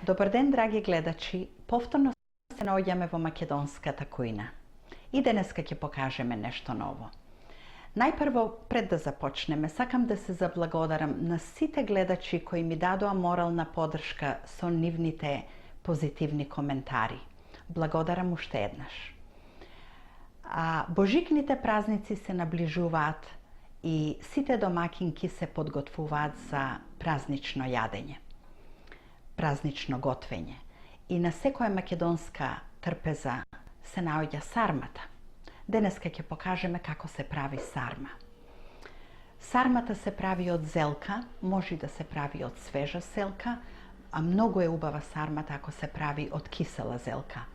Добар ден, драги гледачи! Повторно се наоѓаме во македонската кујна. И денеска ќе покажеме нешто ново. Најпрво, пред да започнеме, сакам да се заблагодарам на сите гледачи кои ми дадоа морална подршка со нивните позитивни коментари. Благодарам уште еднаш. Божикните празници се наближуваат и сите домакинки се подготвуваат за празнично јадење, празнично готвење. И на секоја македонска трпеза се наоѓа сармата. Денеска ќе покажеме како се прави сарма. Сармата се прави од зелка, може да се прави од свежа селка, а многу е убава сармата ако се прави од кисела зелка.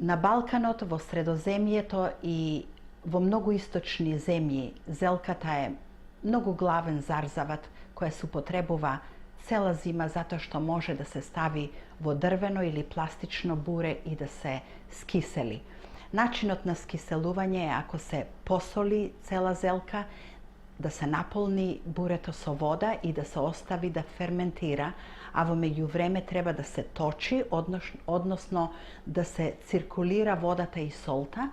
На Балканот, во Средоземјето и во многу источни земји, зелката е многу главен зарзават која се употребува цела зима затоа што може да се стави во дрвено или пластично буре и да се скисели. Начинот на скиселување е ако се посоли цела зелка, да се наполни бурето со вода и да се остави да ферментира, а во меѓувреме треба да се точи, односно да се циркулира водата и солта.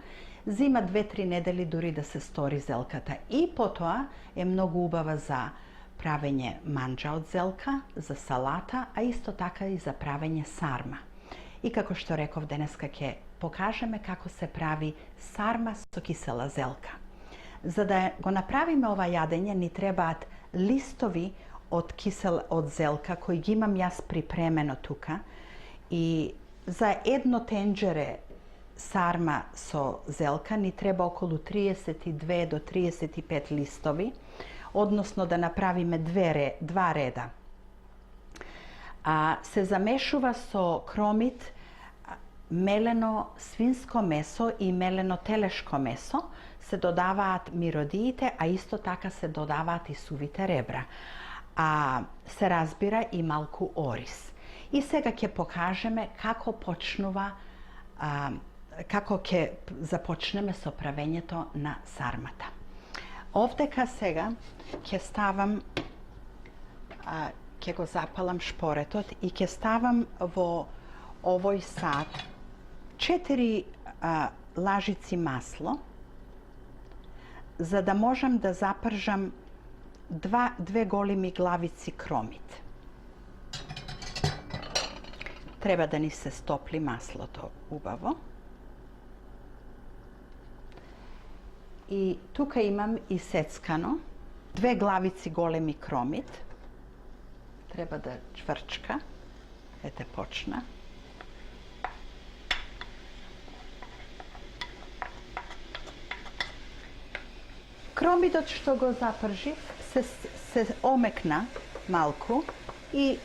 Зима 2-3 недели дури да се стори зелката. И потоа е многу убава за правење манџа од зелка, за салата, а исто така и за правење сарма. И како што реков, денеска ќе покажеме како се прави сарма со кисела зелка. За да го направиме ова јадење ни требаат листови од зелка кои ги имам јас припремено тука, и за едно тенџере сарма со зелка ни треба околу 32 до 35 листови, односно да направиме два реда. Се замешува со кромит, мелено свинско месо и мелено телешко месо, се додаваат миродиите, а исто така се додаваат и сувите ребра. Се разбира и малку ориз. И сега ќе покажеме како ќе започнеме со правењето на сармата. Овдека сега ќе ставам, ќе го запалам шпоретот и ќе ставам во овој сад 4 лажици масло, за да можам да запржам 2 големи главици кромит. Треба да ни се стопли маслото убаво. И тука имам и сецкано 2 главици големи кромит. Треба да чврчка. Ете, почна. Кромитот што го запржив се омекна малку и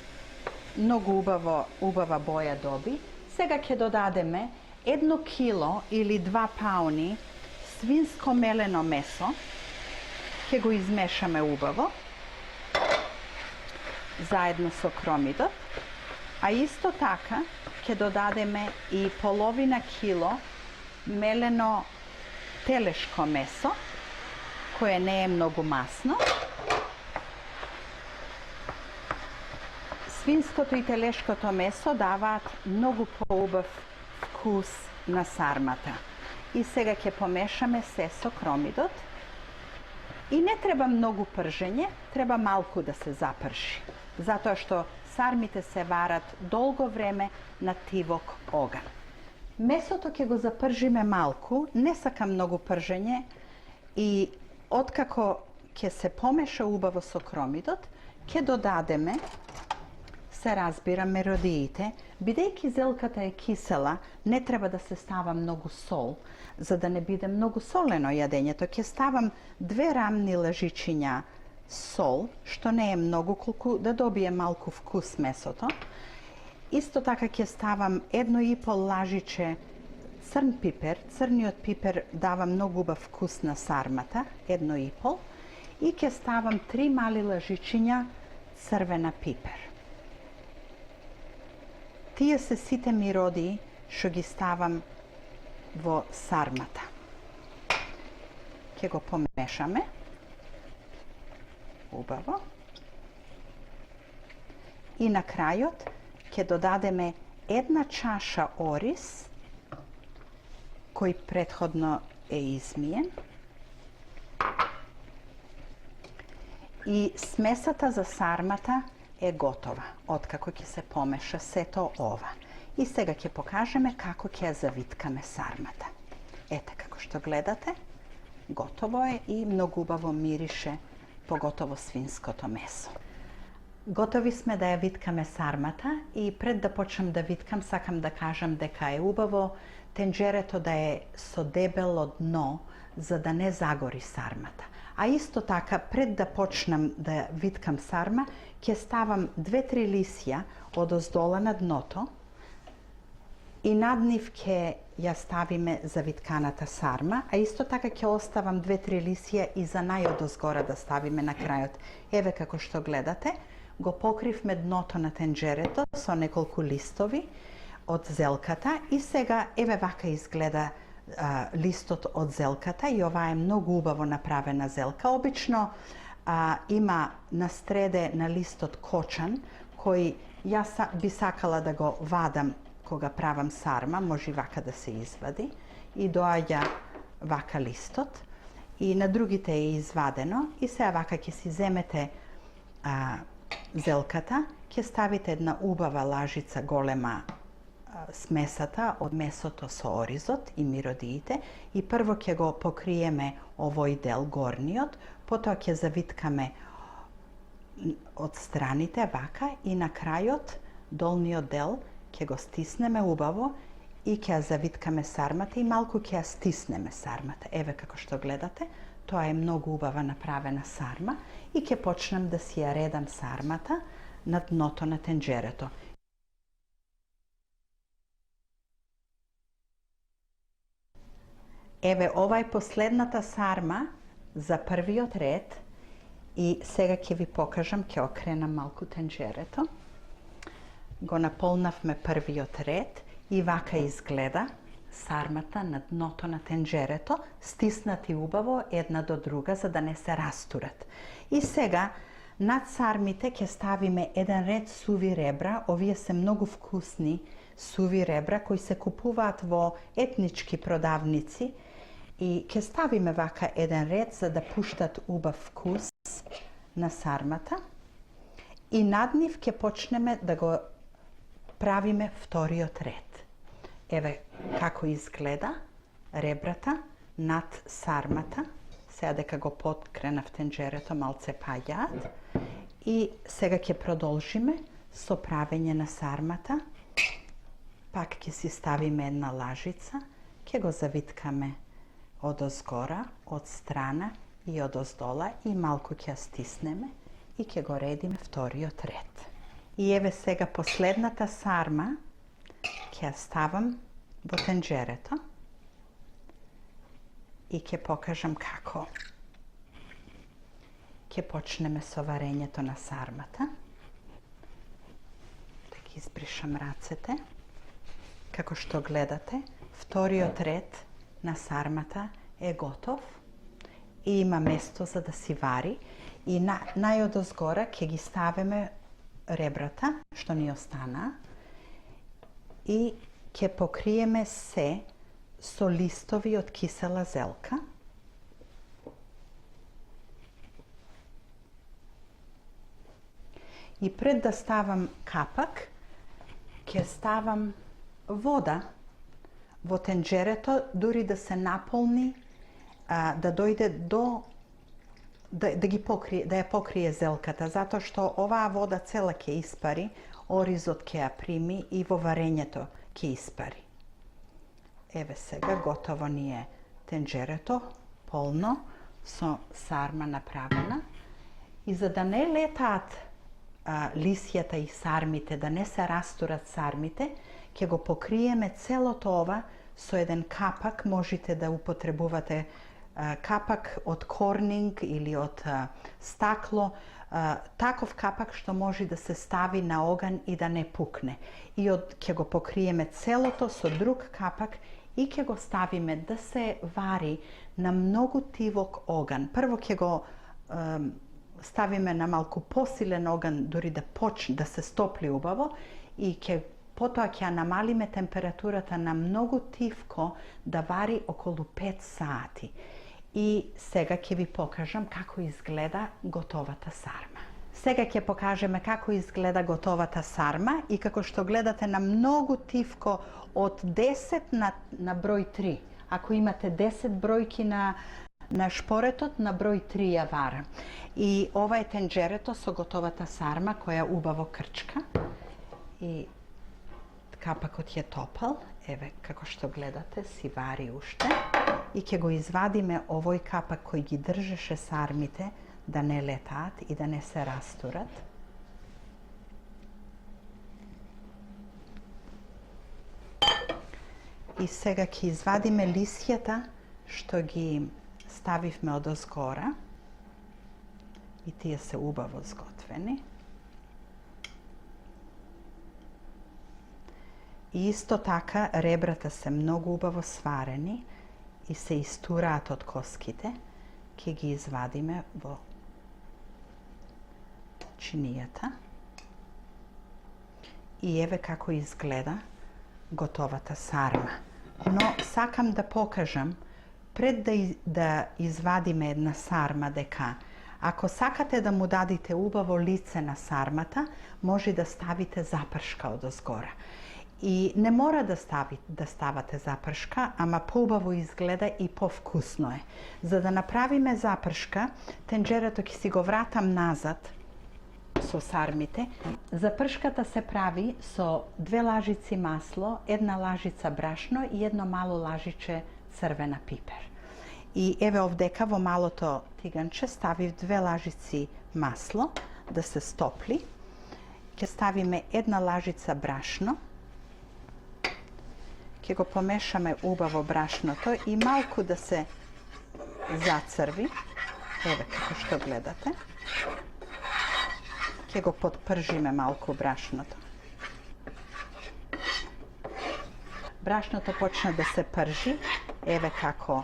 многу убава боја доби. Сега ќе додадеме 1 кило или 2 пауни свинско мелено месо. Ќе го измешаме убаво заедно со кромитот, а исто така ќе додадеме и половина кило мелено телешко месо, кое не е многу масно. Свинското и телешкото месо даваат многу поубав вкус на сармата. И сега ќе помешаме се со кромидот. И не треба многу пржење, треба малку да се запрши. Затоа што сармите се варат долго време на тивок оган. Месото ќе го запржиме малку, не сакам многу пржење, и откако ќе се помеша убаво со кромидот, ќе додадеме, се разбира, миродиите. Бидејќи зелката е кисела, не треба да се става многу сол, за да не биде многу солено јадењето. Ќе ставам 2 рамни лажичиња сол, што не е многу, колку да добие малку вкус месото. Исто така ќе ставам 1,5 лажиче црн пипер. Црниот пипер дава многу убав вкус на сармата, 1,5. И ќе ставам 3 мали лажичиња црвена пипер. Тие се сите миродии што ги ставам во сармата. Ќе го помешаме убаво. i na kraju ќе dodадеме една чаша ориз кој претходно е измиен и смесата за сармата е готова, откако ќе се помеша сето ова. И сега ќе покажеме како ќе ја завиткаме сармата. Ете, како што гледате, готово е и многу убаво мирише, поготово свинското месо. Готови сме да ја виткаме сармата и пред да почнам да виткам, сакам да кажам дека е убаво тенџерето да е со дебело дно, за да не загори сармата. А исто така, пред да почнам да виткам сарма, ќе ставам 2-3 лисја одоздола на дното и над нив ќе ја ставиме завитканата сарма, а исто така ќе оставам 2-3 лисија и за најодозгора да ставиме на крајот. Еве како што гледате, го покривме дното на тенџерето со неколку листови од зелката и сега еве вака изгледа листот од зелката и ова е многу убаво направена зелка. Обично има настреде на листот кочан кој јас би сакала да го вадам кога правам сарма, може вака да се извади и доаѓа вака листот и на другите е извадено и сега вака ќе си земете зелката, ќе ставите една убава лажица голема смесата од месото со оризот и миродиите и прво ќе го покриеме овој дел горниот, потоа ќе завиткаме од страните вака и на крајот долниот дел ќе го стиснеме убаво и ќе ја завиткаме сармата и малку ќе ја стиснеме сармата. Еве како што гледате, тоа е многу убава направена сарма и ќе почнам да си ја редам сармата на дното на тенџерето. Еве, ова е последната сарма за првиот ред и сега ќе ви покажам, ќе окренам малку тенџерето. Го наполнавме првиот ред и вака изгледа сармата на дното на тенџерето, стиснати убаво една до друга за да не се растурат. И сега над сармите ќе ставиме еден ред суви ребра. Овие се многу вкусни суви ребра кои се купуваат во етнички продавници и ќе ставиме вака еден ред за да пуштат убав вкус на сармата и над нив ќе почнеме да го правиме вториот ред. Еве како изгледа ребрата над сармата. Сега дека го подкренав тенџерето, малце паѓаат. И сега ќе продолжиме со правење на сармата. Пак ќе си ставиме една лажица, ќе го завиткаме одозгора, од страна и одоздола и малку ќе ја стиснеме и ќе го редиме вториот ред. И еве сега последната сарма ќе ја ставам во тенџерето и ќе покажам како ќе почнеме со варењето на сармата. Да ги избришам рацете. Како што гледате, вториот ред на сармата е готов и има место за да си вари и најодозгора ќе ги ставиме ребрата што ни остана и ќе покриеме се со листови од кисела зелка. И пред да ставам капак, ќе ставам вода во тенџерето, дури да се наполни, да дојде до да ја покрие зелката, затоа што оваа вода цела ќе испари, оризот ќе ја прими и во варењето ќе испари. Еве сега готово ни е тенџерето, полно, со сарма направена. И за да не летаат лисјата и сармите, да не се растурат сармите, ќе го покриеме целото ова со еден капак. Можете да употребувате капак од корнинг или од стакло, таков капак што може да се стави на оган и да не пукне. И ќе го покриеме целото со друг капак и ќе го ставиме да се вари на многу тивок оган. Прво ќе го stavime na malku посилен оган, дури да почне да се стопли убаво, и потоа ќе ја намалиме температурата на многу тивко да вари околу 5 сати. И сега ќе ви покажам како изгледа готовата сарма. Сега ќе покажеме како изгледа готовата сарма и како што гледате на многу тивко од 10 на број 3. Ако имате 10 бројки на шпоретот, на број 3 ја вара. И ова е тенџерето со готовата сарма која убаво крчка. И капакот е топал, еве како што гледате си вари уште. И ќе го извадиме овој капак кој ги држеше сармите да не летаат и да не се растурат. И сега ќе извадиме лисјата што ги ставивме одозгора. И тие се убаво сготвени. И исто така ребрата се многу убаво сварени и се истураат од коските. Ќе ги извадиме во чинијата. И еве како изгледа готовата сарма. Но сакам да покажам, пред да извадиме една сарма, дека ако сакате да му дадите убаво лице на сармата, може да ставите запршка одозгора. И не мора да ставате запршка, ама поубаво изгледа и повкусно е. За да направиме запршка, тенџерето ќе си го вратам назад со сармите. Запршката се прави со 2 лажици масло, 1 лажица брашно и 1 мало лажиче црвена пипер. И еве овдека во малото тиганче ставив 2 лажици масло да се стопли. Ќе ставиме 1 лажица брашно. Ќе го помешаме убаво брашното и малку да се зацрви. Еве како што гледате. Ќе го подпржиме малку брашното. Брашното почна да се пржи. Еве како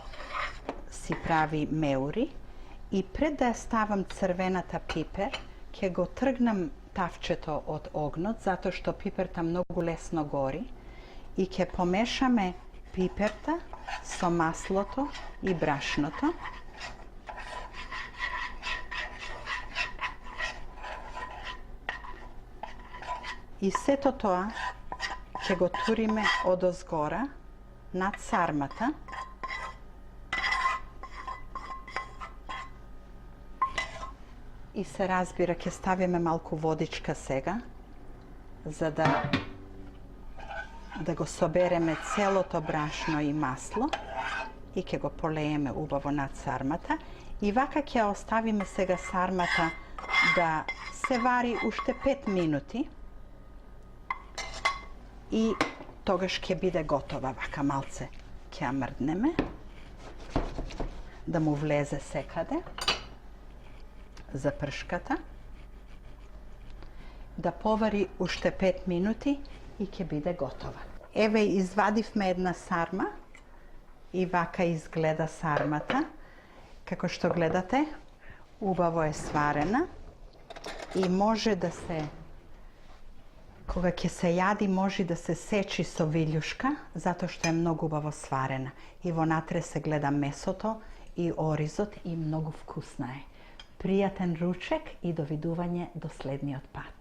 си прави меури. И пред да ја ставам црвената пипер, ќе го тргнам тавчето од огнот, затоа што пиперта многу лесно гори. И ќе помешаме пиперта со маслото и брашното. И сето тоа ќе го туриме одозгора над сармата. И се разбира, ќе ставиме малку водичка сега, за да го собереме целото брашно и масло и ќе го полееме убаво над сармата. И вака ќе оставиме сега сармата да се вари уште 5 минути и тогаш ќе биде готова. Вака малце ќе ја мрднеме да му влезе секаде запршката, да повари уште 5 минути и ќе биде готова. Еве извадивме една сарма и вака изгледа сармата. Како што гледате, убаво е сварена и може да се, кога ќе се јади, може да се сечи со вилјушка, затоа што е многу убаво сварена. И вонатре се гледа месото и оризот и многу вкусна е. Пријатен ручек и довидување до следниот пат.